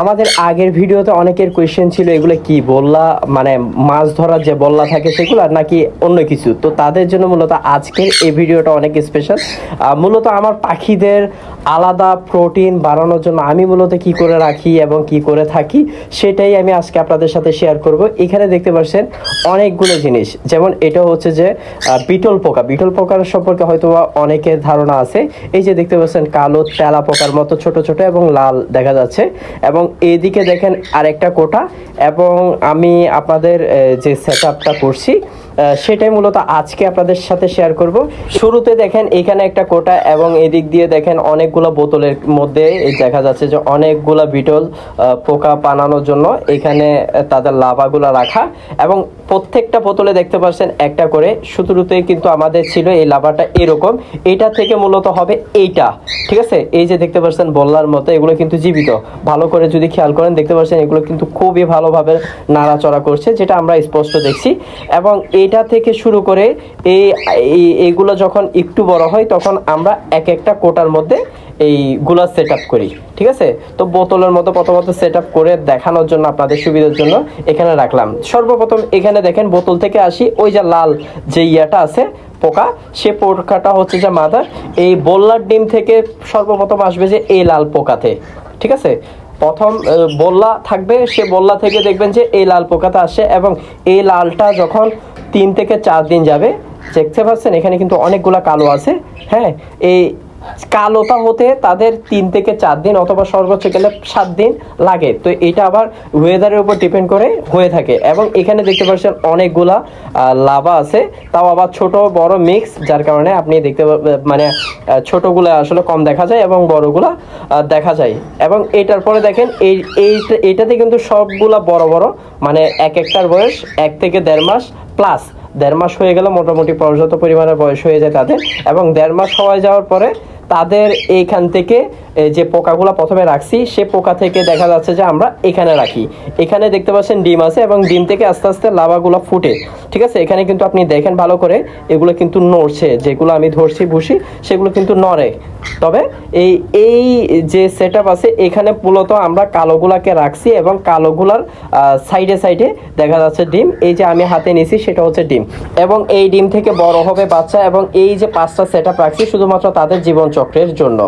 আমাদের আগের ভিডিওতে অনেকের কোয়েশ্চেন ছিল এগুলো কি বললা, মানে মাছ ধরার যে বললা থাকে সেগুলো আর নাকি অন্য কিছু। তো তাদের জন্য মূলত আজকের এই ভিডিওটা অনেক স্পেশাল। মূলত আমার পাখিদের আলাদা প্রোটিন বাড়ানোর জন্য আমি মূলত কি করে রাখি এবং কি করে থাকি সেটাই আমি আজকে আপনাদের সাথে শেয়ার করব। এখানে দেখতে পাচ্ছেন অনেকগুলো জিনিস, যেমন এটা হচ্ছে যে বিটল পোকা। বিটল পোকার সম্পর্কে হয়তো অনেকের ধারণা আছে। এই যে দেখতে পাচ্ছেন কালো তেলা পোকার মতো ছোট ছোট এবং লাল দেখা যাচ্ছে, এবং এইদিকে দেখেন আরেকটা কোটা। এবং আমি আপনাদের যে সেট আপটা করছি সেটাই মূলত আজকে আপনাদের সাথে শেয়ার করব। শুরুতে দেখেন এখানে একটা কোটা এবং এদিক দিয়ে দেখেন অনেকগুলো বোতলের মধ্যে দেখা যাচ্ছে যে অনেকগুলো বিটল পোকা বানানোর জন্য এখানে তাদের লাভাগুলো রাখা, এবং প্রত্যেকটা বোতলে দেখতে পাচ্ছেন একটা করে। শুরুতে কিন্তু আমাদের ছিল এই লাভাটা এরকম, এটা থেকে মূলত হবে এইটা, ঠিক আছে। এই যে দেখতে পাচ্ছেন বল্লার মতো, এগুলো কিন্তু জীবিত। ভালো করে যদি খেয়াল করেন দেখতে পাচ্ছেন এগুলো কিন্তু খুবই ভালোভাবে নাড়াচড়া করছে, যেটা আমরা স্পষ্ট দেখছি। এবং এটা থেকে শুরু করে এইগুলো যখন একটু বড় হয় তখন আমরা এক একটা কোটার মধ্যে এইগুলা সেট আপ করি, ঠিক আছে। তো বোতলের মতো প্রথমত সেট আপ করে দেখানোর জন্য আপনাদের সুবিধার জন্য এখানে রাখলাম। সর্বপ্রথম এখানে দেখেন বোতল থেকে আসি, ওই যে লাল যে ইয়াটা আছে পোকা, সে পোকাটা হচ্ছে যে মাদার। এই বল্লার ডিম থেকে সর্বপ্রথম আসবে যে এই লাল পোকাতে, ঠিক আছে। প্রথম বল্লা থাকবে, সে বল্লা থেকে দেখবেন যে এই লাল পোকাতে আসে, এবং এই লালটা যখন 3 থেকে 4 দিন যাবে, দেখতে পাচ্ছেন এখানে কিন্তু অনেকগুলা কালো আছে। হ্যাঁ, এই কালোটা হতে তাদের 3 থেকে 4 দিন অথবা সর্বোচ্চ গেলে 7 দিন লাগে। তো এটা আবার ওয়েদারের উপর ডিপেন্ড করে হয়ে থাকে। এবং এখানে দেখতে পাচ্ছেন অনেকগুলা লাভা আছে, তাও আবার ছোট বড় মিক্স, যার কারণে আপনি দেখতে মানে ছোটগুলো আসলে কম দেখা যায় এবং বড়গুলা দেখা যায়। এবং এটার পরে দেখেন এইটাতে কিন্তু সবগুলা বড় বড়, মানে এক একটার বয়স 1 থেকে 1.5 মাস প্লাস। 1.5 মাস হয়ে গেলে মোটামুটি পর্যাপ্ত পরিমাণে বয়স হয়ে যায় তাদের। এবং 1.5 মাস হয়ে যাওয়ার পরে তাদের এইখান থেকে যে পোকাগুলা প্রথমে রাখছি সে পোকা থেকে দেখা যাচ্ছে যে আমরা এখানে রাখি। এখানে দেখতে পাচ্ছেন ডিম আছে, এবং ডিম থেকে আস্তে আস্তে লাভাগুলো ফুটে, ঠিক আছে। এখানে কিন্তু আপনি দেখেন ভালো করে, এগুলো কিন্তু নড়ছে, যেগুলো আমি ধরছি ভুসি সেগুলো কিন্তু নড়ে। তবে এই যে সেট আপ আছে এখানে মূলত আমরা কালোগুলাকে রাখছি, এবং কালোগুলার সাইডে সাইডে দেখা যাচ্ছে ডিম। এই যে আমি হাতে নিছি সেটা হচ্ছে ডিম, এবং এই ডিম থেকে বড় হবে বাচ্চা। এবং এই যে 5টা সেট আপ রাখছি শুধুমাত্র তাদের জীবন চক্রের জন্য।